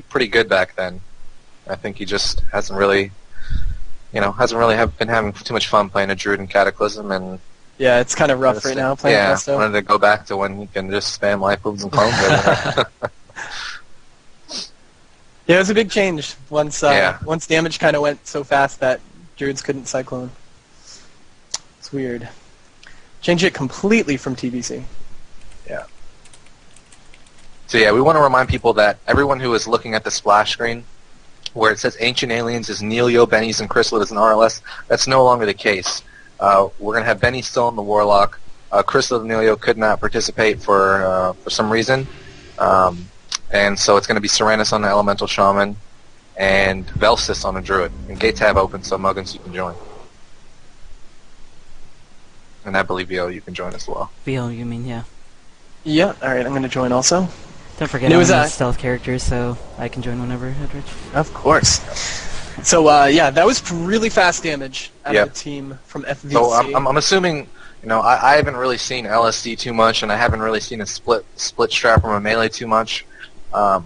pretty good back then. I think he just hasn't really, been having too much fun playing a Druid in Cataclysm, and yeah, it's kind of rough right now playing Festo. Yeah, wanted to go back to when he can just spam life moves and clones everywhere. Yeah, it was a big change once damage kind of went so fast that Druids couldn't Cyclone. It's weird. Change it completely from TBC. Yeah. So yeah, we want to remind people that everyone who is looking at the splash screen, where it says Ancient Aliens is Neelio, Benny's, and Chrysalid is an RLS, that's no longer the case. We're going to have Benny still in the Warlock. Chrysalid and Neelio could not participate for some reason. And so it's going to be Serenus on the Elemental Shaman and Velsis on the Druid. And gate tab open, so Muggins, you can join. And I believe VO, you can join as well. VO, you mean, yeah. Yeah, alright, I'm going to join also. Don't forget I'm a stealth character, so I can join whenever, Edrich. Of course. So, yeah, that was really fast damage out of the team from FVC. So I'm assuming, I haven't really seen LSD too much, and I haven't really seen a split strap from a melee too much. But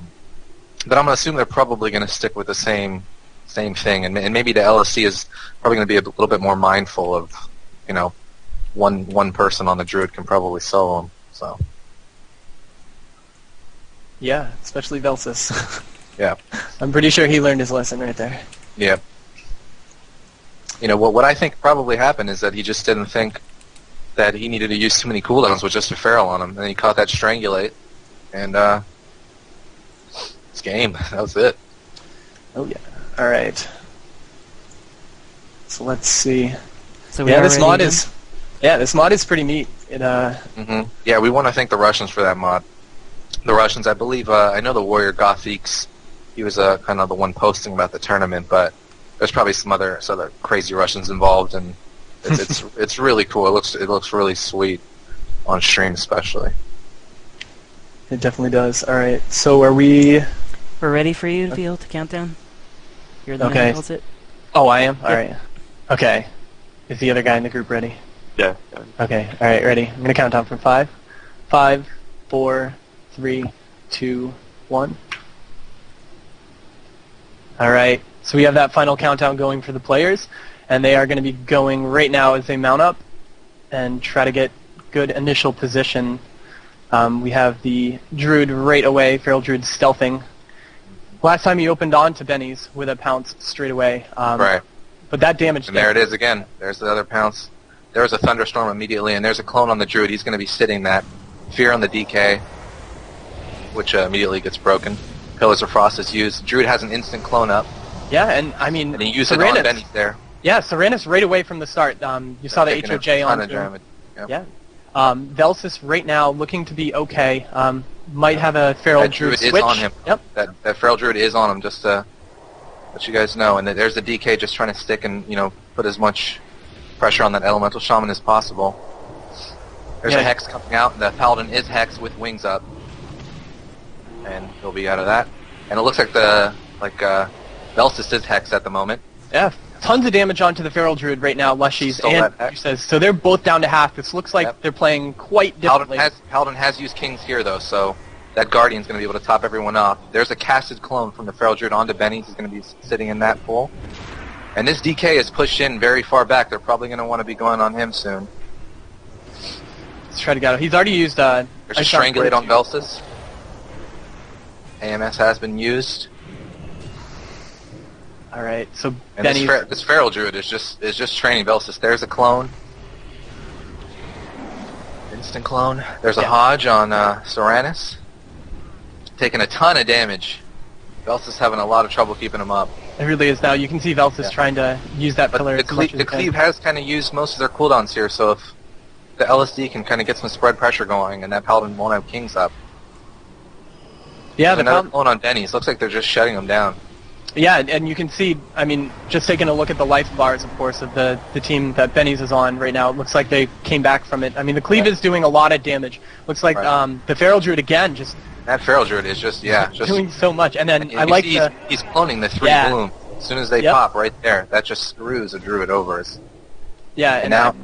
I'm going to assume they're probably going to stick with the same thing, and maybe the LSD is probably going to be a little bit more mindful of, one person on the Druid can probably solo him. So. Yeah, especially Velsis. Yeah. I'm pretty sure he learned his lesson right there. Yeah. What I think probably happened is that he just didn't think that he needed to use too many cooldowns with just a Feral on him, and he caught that Strangulate, and it's game. That was it. Oh yeah. All right. So let's see. So this mod is pretty neat. It Yeah, we want to thank the Russians for that mod. The Russians, I believe, I know the Warrior Gothiques, he was kind of the one posting about the tournament, but there's probably some other crazy Russians involved, and it's really cool. It looks really sweet on stream, especially. It definitely does. All right, so we're ready for you, VO, to count down. You're the one who holds it. Oh, I am. All right. Okay. Is the other guy in the group ready? Yeah. Okay. All right. Ready. I'm gonna count down from 5, 5, 4, 3, 2, 1. All right. So we have that final countdown going for the players, and they are going to be going right now as they mount up and try to get good initial position. We have the Druid right away, Feral Druid stealthing. Last time he opened on to Benny's with a pounce straight away. Right. But that damage... And there it is again. There's the other pounce. There was a Thunderstorm immediately, and there's a clone on the Druid. He's going to be sitting that. Fear on the DK, which immediately gets broken. Pillars of Frost is used. Druid has an instant clone up. Yeah, and I mean... And he used it on Benny's there. Yeah, Serenus right away from the start. You saw the HOJ on him. Yep. Yeah. Velsis right now looking to be okay. Might have a Feral Druid switch. Is on him. Yep. That Feral Druid is on him, just to let you guys know. And there's the DK just trying to stick and, put as much pressure on that Elemental Shaman as possible. There's a Hex coming out. The Paladin is Hex with wings up. And he'll be out of that. And it looks like Velsis is Hex at the moment. Yeah, tons of damage onto the Feral Druid right now, Lushies and Says. So they're both down to half. This looks like they're playing quite differently. Paladin has used Kings here, though, so that Guardian's going to be able to top everyone off. There's a casted clone from the Feral Druid onto Benny's. He's going to be sitting in that pool. And this DK is pushed in very far back. They're probably going to want to be going on him soon. Let's try to get him. He's already used... There's a Strangulate on Velsis. AMS has been used. All right, so and this Feral Druid is just training Velsis. There's a clone. Instant clone. There's a Hodge on Serenus. Taking a ton of damage. Velsis having a lot of trouble keeping him up. It really is now. You can see Velsis trying to use that pillar as much as the Cleave has kind of used most of their cooldowns here, so if the LSD can kind of get some spread pressure going, and that Paladin won't have Kings up. Yeah, there's another clone on Benny's. Looks like they're just shutting him down. Yeah, and you can see, I mean, just taking a look at the life bars, of course, of the team that Benny's is on right now, it looks like they came back from it. I mean, the Cleave is doing a lot of damage. Looks like the Feral Druid, again, just... That Feral Druid is just doing so much. And then I like he's cloning the 3 bloom. As soon as they pop right there, that just screws a Druid over. Yeah, and now...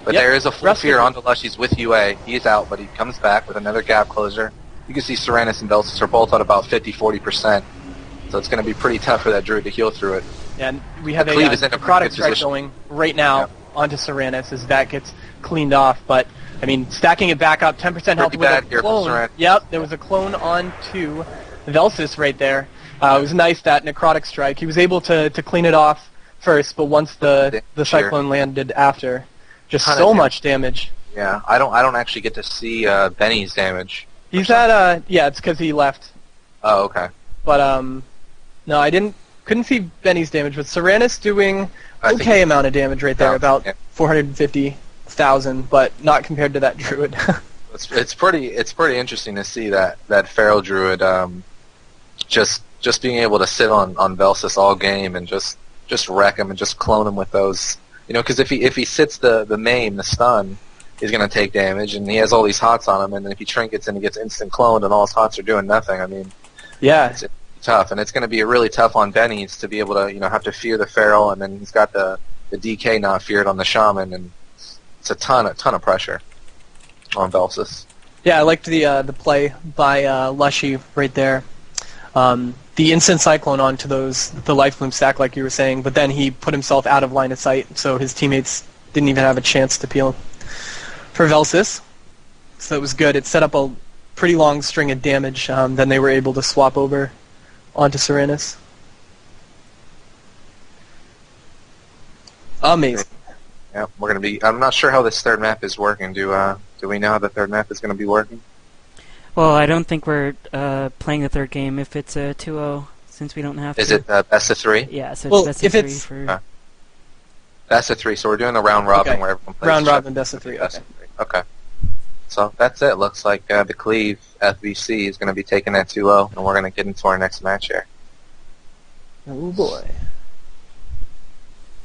But there is a full Fear onto Lushies with UA. He's out, but he comes back with another gap closer. you can see Serenus and Velsis are both at about 50-40%. So it's going to be pretty tough for that Druid to heal through it. Yeah, and we have a Cleave is in a pretty Necrotic good Strike position. going right now onto Serenus as that gets cleaned off. But, I mean, stacking it back up, 10% health with bad a here for clone. Serenus. Yep, there was a clone onto Velsis right there. It was nice, that Necrotic Strike. He was able to clean it off first, but once the Cyclone landed after, just so much damage. Yeah, I don't actually get to see Benny's damage. He's at, yeah, it's because he left. Oh, okay. But, no, I couldn't see Benny's damage, but Serenus doing okay amount of damage right there, about 450,000, but not compared to that Druid. It's pretty interesting to see that Feral Druid just being able to sit on Velsis all game and just wreck him and just clone him with those, because if he sits the maim, the stun, he's going to take damage, and he has all these hots on him, and then if he trinkets and he gets instant cloned and all his hots are doing nothing, I mean, yeah, it's tough, and it's going to be really tough on Benny's to be able to have to fear the Feral, and then he's got the DK not feared on the Shaman, and it's a ton of pressure on Velsis. Yeah, I liked the play by Lushy right there. The instant Cyclone onto the Life Bloom stack, like you were saying, but then he put himself out of line of sight, so his teammates didn't even have a chance to peel for Velsis. So it was good. It set up a pretty long string of damage. Then they were able to swap over onto Serenus. Amazing. Yeah, we're gonna be. I'm not sure how this third map is working. Do we know how the third map is gonna be working? Well, I don't think we're playing the third game if it's a 2-0, since we don't have to. Is it best of 3? Yeah, so well, it's best of 3 it's for... Best of 3, so we're doing a round robin Okay. where everyone plays Round each other. robin, best of 3. Best Okay. of 3. Okay. So that's it. Looks like the Cleave FVC is going to be taking that 2-0, and we're going to get into our next match here. Oh boy.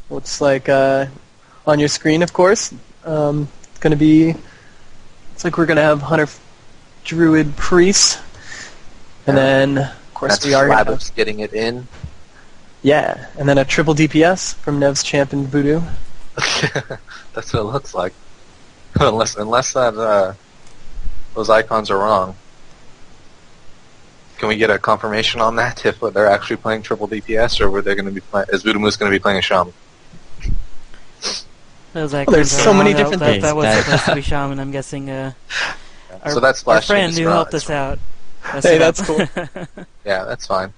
Looks like on your screen, of course, going to be. Looks like we're going to have Hunter Druid Priest, and then of course That's we are going to have, Flabbus getting it in. yeah, and then a triple DPS from Nev's Champ and Voodoo. That's what it looks like. unless that those icons are wrong. Can we get a confirmation on that? If they're actually playing triple DPS, or were they going to be is Voodoo Moose going to be playing a Shaman? Those there's so many different that, things. That was supposed to be Shaman, I'm guessing. So that's our Splash friend Change who is helped not- us out. Hey, that's cool. Yeah, that's fine.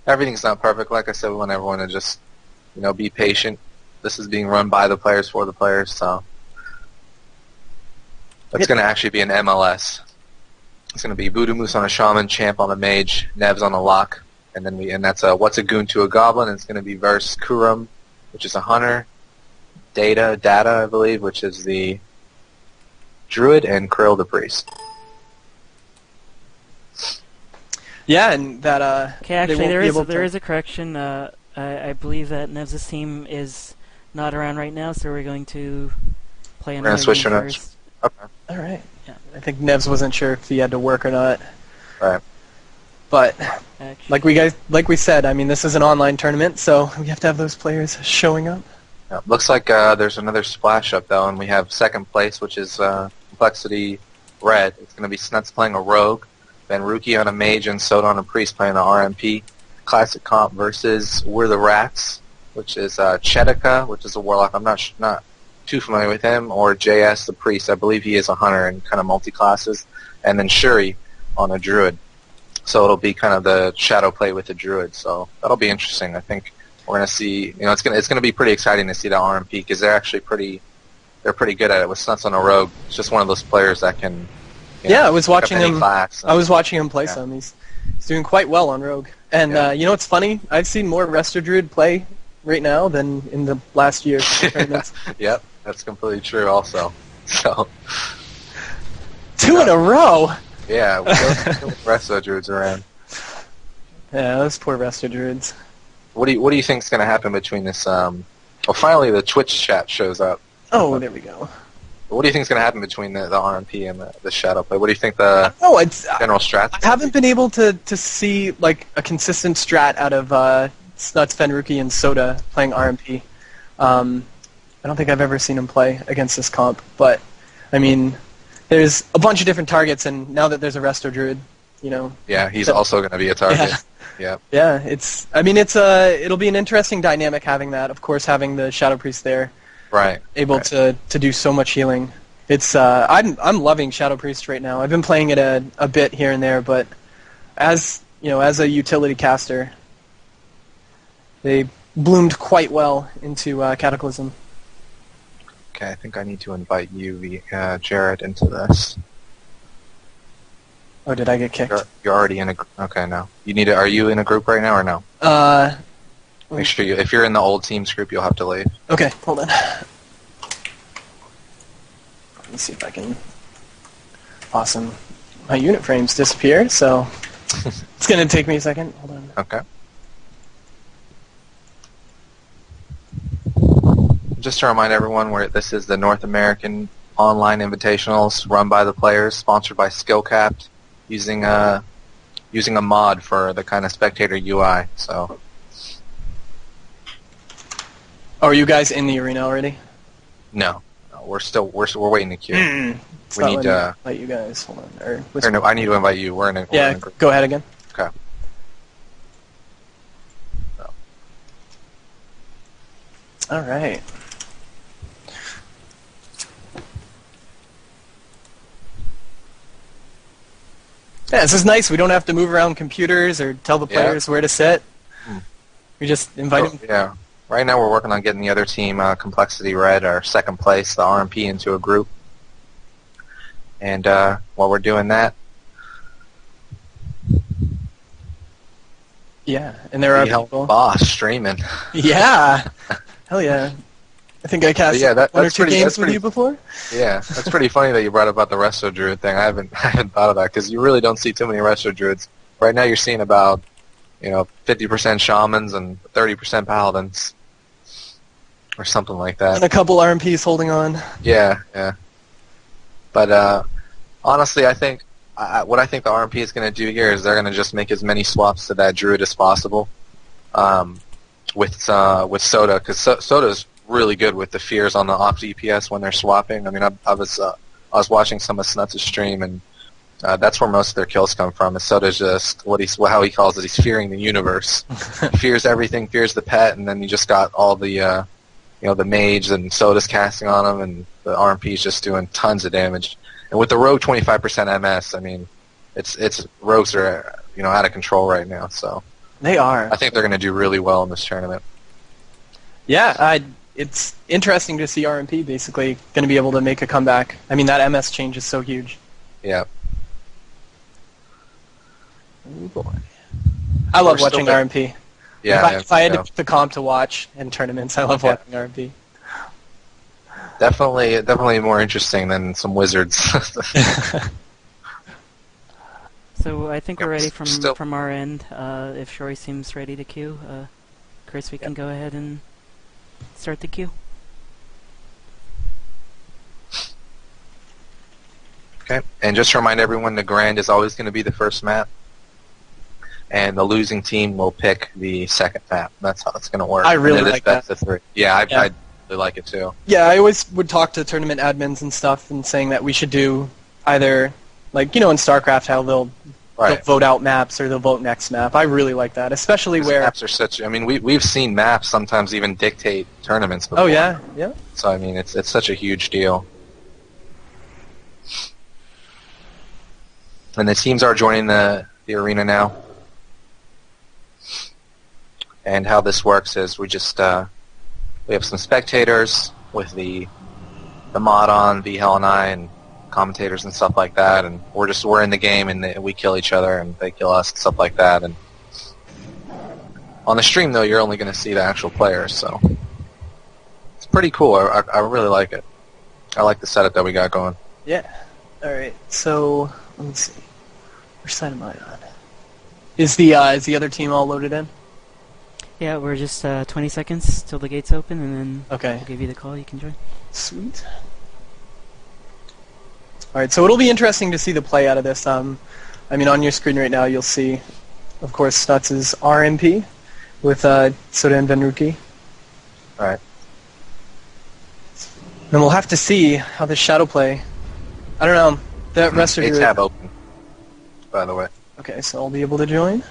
Everything's not perfect. Like I said, we want everyone to just, be patient. This is being run by the players for the players, so it's going to actually be an MLS. It's going to be Voodoo Moose on a Shaman, Champ on a Mage, Nevs on a Lock, and that's What's a Goon to a Goblin, and it's going to be versus Kurum, which is a Hunter, Data, I believe, which is the Druid, and Krill the Priest. Yeah, and that Okay, actually, there is a correction. I believe that Nev's team is not around right now, so we're going to play another switch game to Nevs. first. Okay. All right. Yeah. I think Nevs wasn't sure if he had to work or not. Right. But Actually, like we said, I mean, this is an online tournament, so we have to have those players showing up. Yeah, looks like there's another splash up, though, and we have second place, which is Complexity Red. It's going to be Snuts playing a Rogue, then Ruki on a Mage, and Soda on a Priest playing the RMP. Classic comp versus We're the Rats, which is Chetica, which is a Warlock. I'm not too familiar with him, or JS the Priest. I believe he is a Hunter and kind of multi-classes. And then Shuri on a Druid. So it'll be kind of the shadow play with the Druid. So that'll be interesting. I think we're going to see, it's going to be pretty exciting to see that RMP, because they're actually pretty good at it. With Snuts on a Rogue, it's just one of those players that can I was watching him. Class, I was watching him play some. He's doing quite well on Rogue. And you know what's funny? I've seen more Resto Druid play right now than in the last year. Yep, that's completely true. Also, so 2 in a row. yeah, we got Resto Druids around. Yeah, those poor Resto Druids. What do you think's going to happen between this? Finally the Twitch chat shows up. Oh, there we go. What do you think's going to happen between the RMP and the shadow play? What do you think the Oh, it's general strat? I haven't been able to see like a consistent strat out of Snuts, Fenruki, and Soda playing RMP. I don't think I've ever seen him play against this comp, but I mean, there's a bunch of different targets, and now that there's a Resto Druid, you know. Yeah, he's also going to be a target. Yeah. Yeah, it'll be an interesting dynamic having that. Of course, having the Shadow Priest there, right, able to do so much healing. It's I'm loving Shadow Priest right now. I've been playing it a bit here and there, but as a utility caster, they bloomed quite well into Cataclysm. Okay, I think I need to invite you, Jared, into this. Oh, did I get kicked? You're already in a group. Okay, no. Are you in a group right now or no? Make sure if you're in the old teams group, you'll have to leave. Okay, hold on. Let me see if I can... Awesome. My unit frames disappear, so it's going to take me a second. Hold on. Okay. Just to remind everyone, this is the North American Online Invitationals run by the players, sponsored by SkillCapped, using a mod for the kind of spectator UI. So. Oh, are you guys in the arena already? No, we're waiting to queue. We need to invite you guys. Hold on. Or no, I need to invite you. We're in a group. Go ahead again. Okay. All right. Yeah, this is nice. We don't have to move around computers or tell the players where to sit. We just invite them. Yeah. Right now we're working on getting the other team, Complexity Red, our second place, the RMP, into a group. And while we're doing that... Yeah, and there are people. Boss streaming. Yeah. Hell yeah. I think I cast one or two games with you before. Yeah, that's pretty funny that you brought up about the Resto Druid thing. I haven't thought of that because you really don't see too many Resto Druids. Right now you're seeing about 50% Shamans and 30% Paladins, or something like that. And a couple RMPs holding on. Yeah. But honestly, I think what I think the RMP is going to do here is they're going to just make as many swaps to that Druid as possible with Soda, because Soda's really good with the fears on the off DPS when they're swapping. I mean, I was watching some of Snuts' stream, and that's where most of their kills come from. Is Soda's just how he calls it. He's fearing the universe. He fears everything, fears the pet, and then you just got all the the mage and Soda's casting on him, and the RMP's just doing tons of damage. And with the rogue 25% MS, I mean, it's rogues are out of control right now. So they are. I think they're going to do really well in this tournament. Yeah, it's interesting to see RMP basically going to be able to make a comeback. I mean, that MS change is so huge. Yeah. Oh boy. I love watching RMP. Yeah. If I had to pick the comp to watch in tournaments, I love watching RMP. Definitely more interesting than some wizards. So I think we're ready from our end. If Shory seems ready to queue, Chris, we can go ahead and start the queue. Okay, and just to remind everyone, the Grand is always going to be the first map, and the losing team will pick the second map. That's how it's going to work. I really like that. Yeah, I really like it too. Yeah, I always would talk to tournament admins and stuff and saying that we should do either, in StarCraft, how they'll vote out maps or they'll vote next map. I really like that, especially where maps are such. I mean, we've seen maps sometimes even dictate tournaments before. Oh yeah. So I mean, it's such a huge deal. And the teams are joining the arena now. And how this works is we just we have some spectators with the mod on, VHL and I, and commentators and stuff like that, and we're in the game and we kill each other and they kill us and stuff like that. And on the stream though, you're only going to see the actual players, so it's pretty cool. I really like it. I like the setup that we got going. Yeah. All right. So let me see. Which side am I on? Is the other team all loaded in? Yeah, we're just 20 seconds till the gates open, and then we'll give you the call. You can join. Sweet. All right, so it'll be interesting to see the play out of this. I mean, on your screen right now, you'll see, of course, Snuts' RMP with Soda and Venruki. All right. Then we'll have to see how this shadow play I don't know. The rest of It's your... tab open, by the way. Okay, so I'll be able to join.